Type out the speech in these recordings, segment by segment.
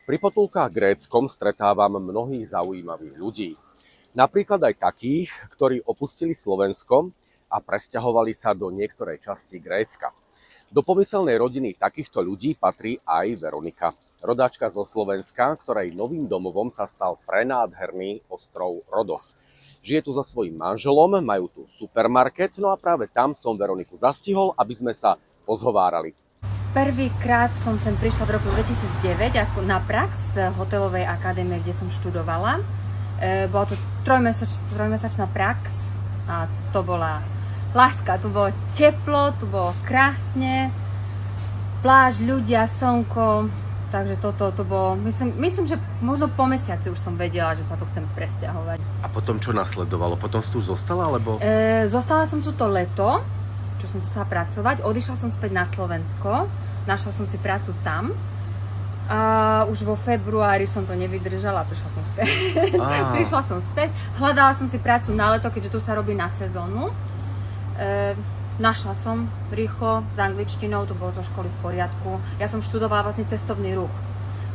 Pri potulkách gréckom stretávam mnohých zaujímavých ľudí. Napríklad aj takých, ktorí opustili Slovensko a presťahovali sa do niektorej časti Grécka. Do pomyselnej rodiny takýchto ľudí patrí aj Veronika, rodáčka zo Slovenska, ktorej novým domovom sa stal prenádherný ostrov Rodos. Žije tu so svojím manželom, majú tu supermarket, no a práve tam som Veroniku zastihol, aby sme sa pozhovárali. Prvýkrát som sem prišla v roku 2009 ako na prax z hotelovej akadémie, kde som študovala. Bola to trojmesačná prax a to bola láska, tu bolo teplo, tu bolo krásne, pláž, ľudia, slnko, takže to bolo, myslím, že možno po mesiaci už som vedela, že sa tu chcem presťahovať. A potom čo nasledovalo? Potom si tu už zostala, alebo? Zostala som tu to leto, čo som chcela pracovať, odišla som späť na Slovensko, našla som si prácu tam a už vo februári som to nevydržala a prišla som späť. Prišla som späť, hľadala som si prácu na leto, keďže tu sa robí na sezónu. Našla som rýchlo s angličtinou, to bolo zo školy v poriadku. Ja som študovala vlastne cestovný ruch,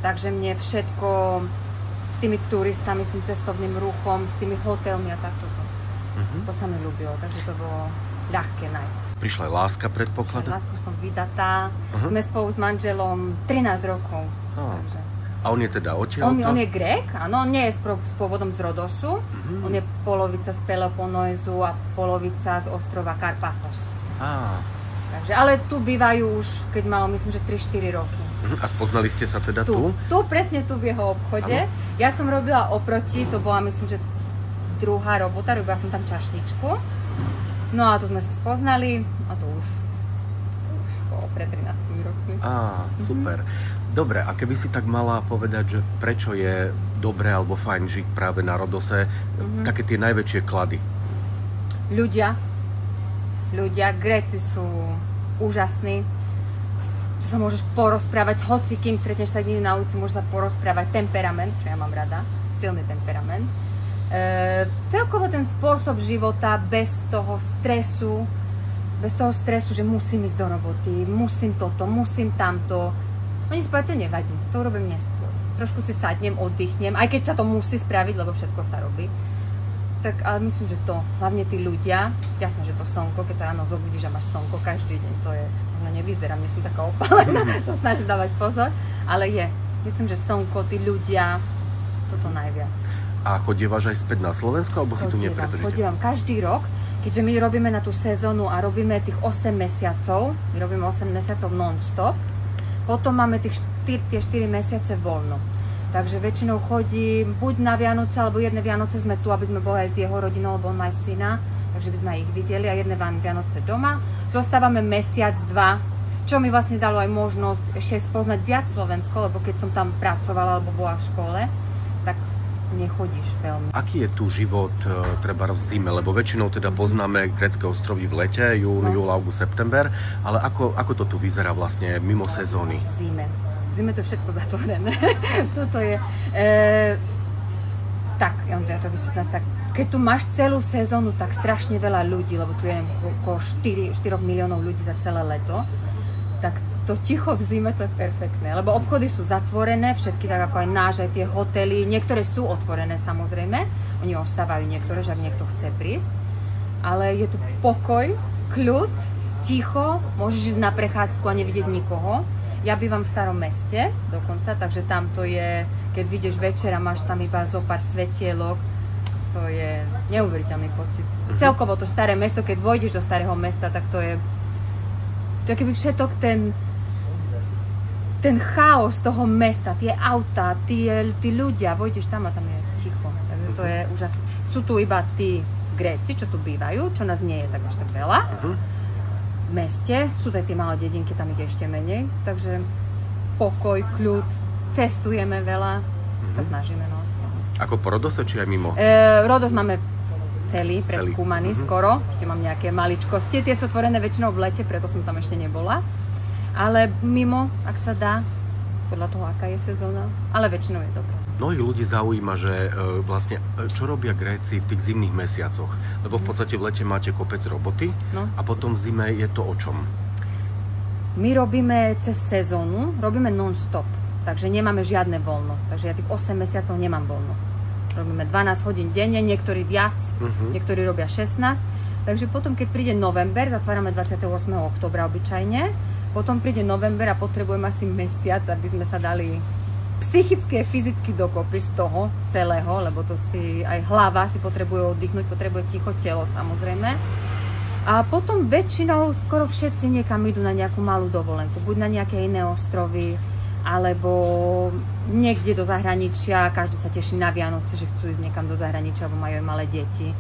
takže mne všetko s tými turistami, s tým cestovným ruchom, s tými hotelmi a takto to sa mi ľúbilo, takže to bolo ľahké nájsť. Prišla aj láska, predpokladám? Lásku som vydatá, sme spolu s manželom 13 rokov. Takže. A on je teda odtiaľto? On je Grék, áno, on nie je s pôvodom z Rodosu, on je polovica z Peloponézu a polovica z ostrova Karpathos. Takže, ale tu bývajú už, keď malo, myslím, že 3-4 roky. A spoznali ste sa teda tu? Tu, presne tu v jeho obchode. Ano. Ja som robila oproti, to bola, myslím, že druhá robota, robila som tam čašničku. No a tu sme sa spoznali a to už bolo pred 13 rokmi. Super. Dobre, a keby si tak mala povedať, že prečo je dobré alebo fajn žiť práve na Rodose, také tie najväčšie klady? Ľudia, Gréci sú úžasní. Tu sa môžeš porozprávať, hoci kým stretneš sa niekde na ulici, môžeš sa porozprávať. Temperament, čo ja mám rada, silný temperament. Celkovo ten spôsob života bez toho stresu, že musím ísť do roboty, musím toto, musím tamto. Oni si povedia, to nevadí, to urobím neskôr. Trošku si sadnem, oddychnem, aj keď sa to musí spraviť, lebo všetko sa robí. Tak, ale myslím, že to, hlavne tí ľudia, jasné, že to slnko, keď sa ráno zobudíš a máš slnko každý deň, to je, možno nevyzerám, nie som taká opálená, to snažím dávať pozor, ale je, myslím, že slnko, tí ľudia, toto najviac. A chodívaš aj späť na Slovensko, alebo si tu nepretržite? Chodívam každý rok, keďže my robíme na tú sezónu a robíme tých 8 mesiacov, my robíme 8 mesiacov non-stop, potom máme tie 4 mesiace voľno. Takže väčšinou chodím buď na Vianoce, alebo jedné Vianoce sme tu, aby sme boli aj s jeho rodinou, lebo on má aj syna, takže by sme ich videli a jedné Vianoce doma. Zostávame mesiac, dva, čo mi vlastne dalo aj možnosť ešte spoznať viac Slovensko, lebo keď som tam pracovala alebo bola v škole, tak nechodíš veľmi. Aký je tu život treba v zime? Lebo väčšinou teda poznáme grécke ostrovy v lete, júl, august, september, ale ako to tu vyzerá vlastne mimo sezóny? V zime to je všetko zatvorené. Toto je... tak, ja to vysvetlím tak. Keď tu máš celú sezónu, tak strašne veľa ľudí, lebo tu je okolo 4 miliónov ľudí za celé leto, tak to ticho v zime to je perfektné, lebo obchody sú zatvorené, všetky tak ako aj náš, aj tie hotely, niektoré sú otvorené samozrejme, oni ostávajú niektoré, že ak niekto chce prísť, ale je tu pokoj, kľud, ticho, môžeš ísť na prechádzku a nevidieť nikoho. Ja bývam v Starom meste dokonca, takže tam to je, keď vidieš večer a máš tam iba zo pár svetielok, to je neuveriteľný pocit. Celkovo to Staré mesto, keď vojdeš do Starého mesta, tak to je keby všetok ten chaos toho mesta, tie autá, tí ľudia, vojdeš tam a tam je ticho, takže to je úžasné. Sú tu iba tí Gréci, čo tu bývajú, čo nás nie je tak až tak veľa. V meste sú to aj tie malé dedinky, tam ich ešte menej, takže pokoj, kľud, cestujeme veľa, sa snažíme. No. Ako po Rodose, či aj mimo? Rodos máme celý preskúmaný skoro, ešte mám nejaké maličkosti, tie sú otvorené väčšinou v lete, preto som tam ešte nebola, ale mimo, ak sa dá, podľa toho, aká je sezóna, ale väčšinou je dobré. Mnohých ľudí zaujíma, že vlastne čo robia Gréci v tých zimných mesiacoch, lebo v podstate v lete máte kopec roboty a potom v zime je to o čom? My robíme cez sezónu, robíme non-stop. Takže nemáme žiadne voľno. Takže ja tých 8 mesiacov nemám voľno. Robíme 12 hodín denne, niektorí viac, niektorí robia 16. Takže potom, keď príde november, zatvárame 28. októbra obyčajne, potom príde november a potrebujem asi mesiac, aby sme sa dali psychicky a fyzicky dokopy z toho celého, lebo to si aj hlava si potrebuje oddychnúť, potrebuje ticho telo samozrejme. A potom väčšinou skoro všetci niekam idú na nejakú malú dovolenku, buď na nejaké iné ostrovy, alebo niekde do zahraničia, každý sa teší na Vianoce, že chcú ísť niekam do zahraničia, alebo majú aj malé deti.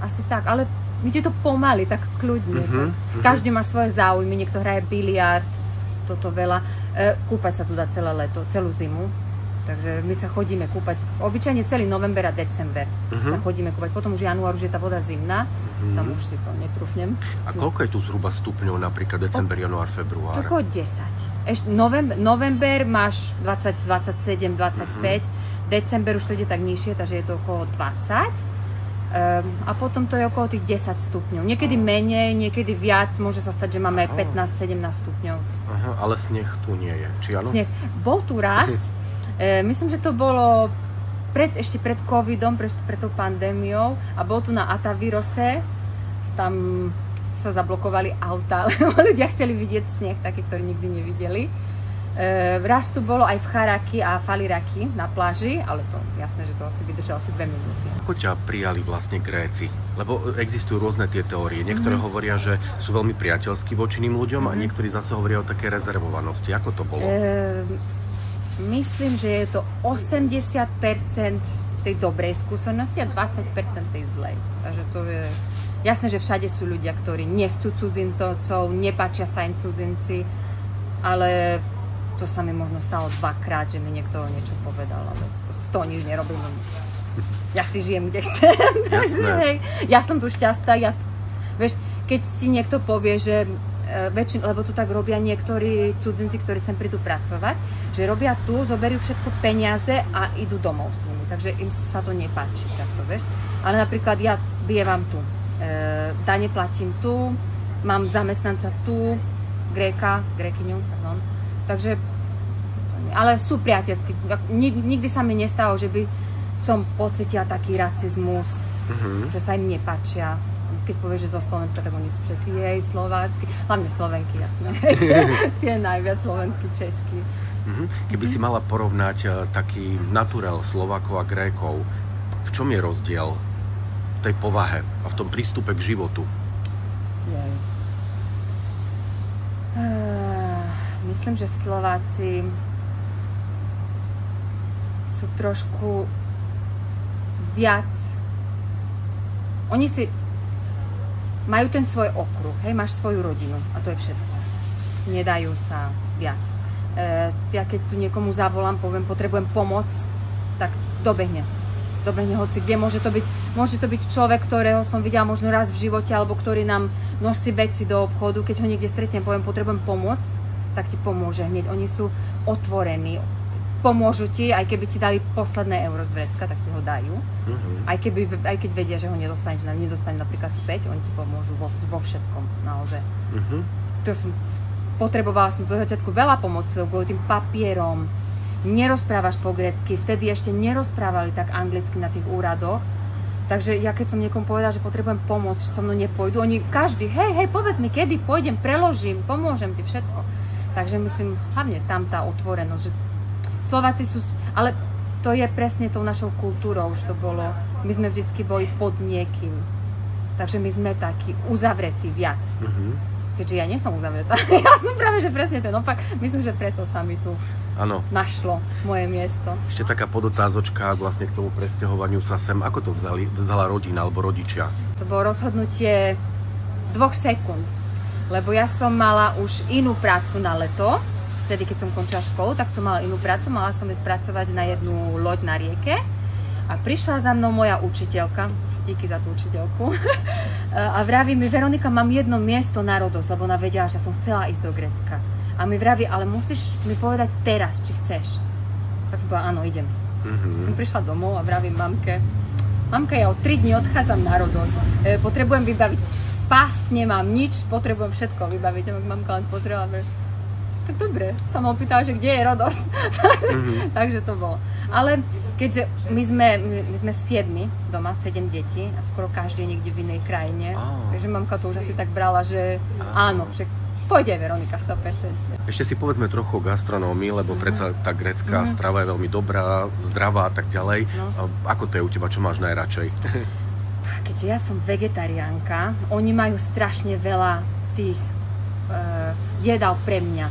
Asi tak, ale ide to pomaly, tak kľudne. Každý má svoje záujmy, niekto hraje biliard, toto veľa. Kúpať sa tu dá celé leto, celú zimu. Takže my sa chodíme kúpať, obyčajne celý november a december sa chodíme kúpať. Potom už január, už je tá voda zimná, tam už si to netrúfnem. A koľko je tu zhruba stupňov, napríklad december, január, február? Okolo 10. Ešte november máš 20, 27, 25, december už to ide tak nižšie, takže je to okolo 20. A potom to je okolo tých 10 stupňov. Niekedy menej, niekedy viac, môže sa stať, že máme aj 15-17 stupňov. Aha, ale sneh tu nie je, či áno? Sneh. Bol tu raz, myslím, že to bolo ešte pred covidom, pred tou pandémiou a bol tu na Atavirose, tam sa zablokovali autá, lebo ľudia chceli vidieť sneh, takí, ktorí nikdy nevideli. Raz tu bolo aj v Charaki a Faliraki na pláži, ale to jasné, že to asi vydržalo asi 2 minúty. Ako ťa prijali vlastne Gréci? Lebo existujú rôzne tie teórie. Niektoré hovoria, že sú veľmi priateľskí voči iným ľuďom a niektorí zase hovoria o takej rezervovanosti. Ako to bolo? Myslím, že je to 80% tej dobrej skúsenosti a 20% tej zlej. Takže to je jasné, že všade sú ľudia, ktorí nechcú cudzincov, nepáčia sa im cudzinci, ale to sa mi možno stalo 2-krát, že mi niekto niečo povedal, ale z toho nič nerobím. Ja si žijem, kde chcem. Takže, hej, ja som tu šťastná. Vieš, keď ti niekto povie, že lebo to tak robia niektorí cudzinci, ktorí sem prídu pracovať, že robia tu, zoberú všetko peniaze a idú domov s nimi. Takže im sa to nepáči, takto, vieš. Ale napríklad ja bývam tu. Dane platím tu, mám zamestnanca tu, Grékyňu, pardon. Takže, ale sú priateľskí. Nikdy sa mi nestalo, že by som pocitila taký racizmus, že sa im nepáčia. Keď povieš, že zo Slovenska, tak oni sú všetci Slovácky, hlavne Slovenky, jasné. Tie najviac Slovenky, Češky. Keby si mala porovnať taký naturel Slovákov a Grékov, v čom je rozdiel v tej povahe a v tom prístupe k životu? Myslím, že Slováci sú trošku viac. Oni si majú ten svoj okruh, hej, máš svoju rodinu a to je všetko. Nedajú sa viac. Ja keď tu niekomu zavolám, poviem, potrebujem pomoc, tak dobehne hoci kde. Môže to byť človek, ktorého som videla možno raz v živote, alebo ktorý nám nosí veci do obchodu. Keď ho niekde stretnem, poviem, potrebujem pomoc, tak ti pomôže hneď. Oni sú otvorení, pomôžu ti, aj keby ti dali posledné euro z vrecka, tak ti ho dajú. Aj keď vedia, že ho nedostaneš napríklad späť, oni ti pomôžu vo všetkom, naozaj. Potrebovala som zo začiatku veľa pomoci, kvôli tým papierom. Nerozprávaš po grécky, vtedy ešte nerozprávali tak anglicky na tých úradoch. Takže ja keď som niekomu povedala, že potrebujem pomoc, že so mnou nepôjdu, oni každý, hej, povedz mi, kedy pôjdem, preložím, pomôžem ti, všetko. Takže myslím, hlavne tam tá otvorenosť, že Slováci sú, ale to je presne tou našou kultúrou, že to bolo, my sme vždycky boli pod niekým. Takže my sme takí uzavretí viac. Keďže ja nie som uzavretá, ja som práve, že presne ten opak, myslím, že preto sa mi tu našlo moje miesto. Ešte taká podotázočka vlastne k tomu presťahovaniu sa sem. Ako to vzala rodina alebo rodičia? To bolo rozhodnutie 2 sekúnd. Lebo ja som mala už inú prácu na leto. Vtedy, keď som končila školu, tak som mala inú prácu. Mala som ísť pracovať na jednu loď na rieke. A prišla za mnou moja učiteľka. Díky za tú učiteľku. A vraví mi, Veronika, mám jedno miesto na Rodos, lebo ona vedela, že som chcela ísť do Grécka. A mi vraví, ale musíš mi povedať teraz, či chceš. Tak som povedala, áno, idem. Som prišla domov a vravím mamke, ja o 3 dní odchádzam na Rodos. Potrebujem vybaviť pás, nemám nič, potrebujem všetko vybaviť. A mamka len pozrela, tak dobre, sa ma opýtala, že kde je Rodos. Takže to bolo. Ale keďže my sme 7 doma, 7 detí a skoro každý je niekde v inej krajine, takže mamka to už asi tak brala, že áno, že pôjde Veronika 100%. Ešte si povedzme trochu o gastronómii, lebo predsa tá grécka strava je veľmi dobrá, zdravá a tak ďalej. Ako to je u teba, čo máš najradšej? Keďže ja som vegetariánka, oni majú strašne veľa tých jedál pre mňa.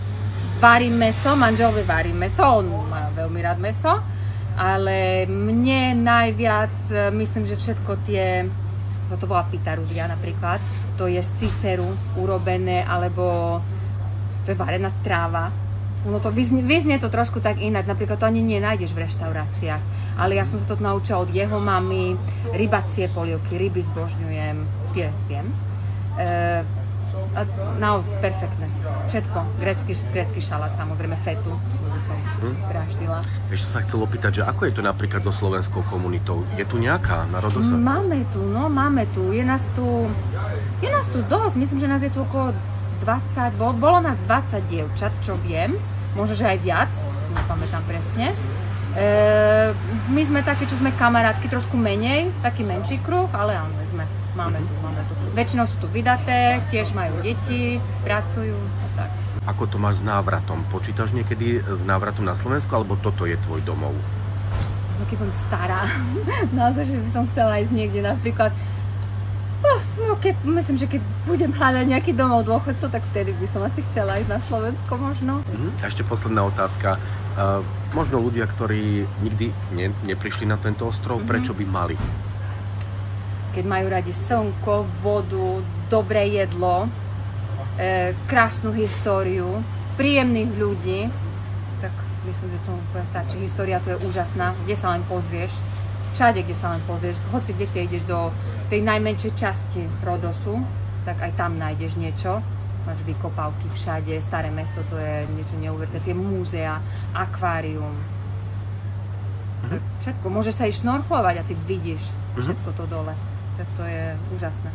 Varím meso, manželovi varím meso, on má veľmi rád meso, ale mne najviac, myslím, že všetko tie, to bola pitarudia napríklad, to je z ciceru urobené, alebo to je varená tráva. Ono to vyznie to trošku tak inak, napríklad to ani nenájdeš v reštauráciách. Ale ja som sa to naučila od jeho mamy, rybacie polievky, ryby zbožňujem, tie zjem. Naozaj perfektné. Všetko. Grécky šalát, samozrejme fetu, ktorú som praštila. Ešte sa chcel opýtať, že ako je to napríklad so slovenskou komunitou? Je tu nejaká na Rodose? Máme tu. Je nás tu dosť. Myslím, že nás je tu okolo 20, bolo nás 20 dievčat, čo viem. Možno, že aj viac. Nepamätám presne. My sme takí, čo sme kamarátky, trošku menej, taký menší kruh, ale áno, máme tu. Väčšinou sú tu vydaté, tiež majú deti, pracujú a tak. Ako to máš s návratom? Počítaš niekedy s návratom na Slovensku, alebo toto je tvoj domov? Keď budem stará, naozaj, že by som chcela ísť niekde napríklad. Myslím, že keď budem hľadať nejaký domov dôchodcov, tak vtedy by som asi chcela ísť na Slovensko možno. A ešte posledná otázka. Možno ľudia, ktorí nikdy neprišli na tento ostrov, prečo by mali? Keď majú radi slnko, vodu, dobré jedlo, krásnu históriu, príjemných ľudí, tak myslím, že to úplne stačí. História to je úžasná, kde sa len pozrieš, všade, kde sa len pozrieš, hoci kde ideš do tej najmenšej časti Rodosu, tak aj tam nájdeš niečo. Máš vykopávky všade, staré mesto, to je niečo neuveriteľné, tie múzea, akvárium. Všetko, môžeš sa ísť šnorchlovať a ty vidíš všetko to dole. Tak to je úžasné.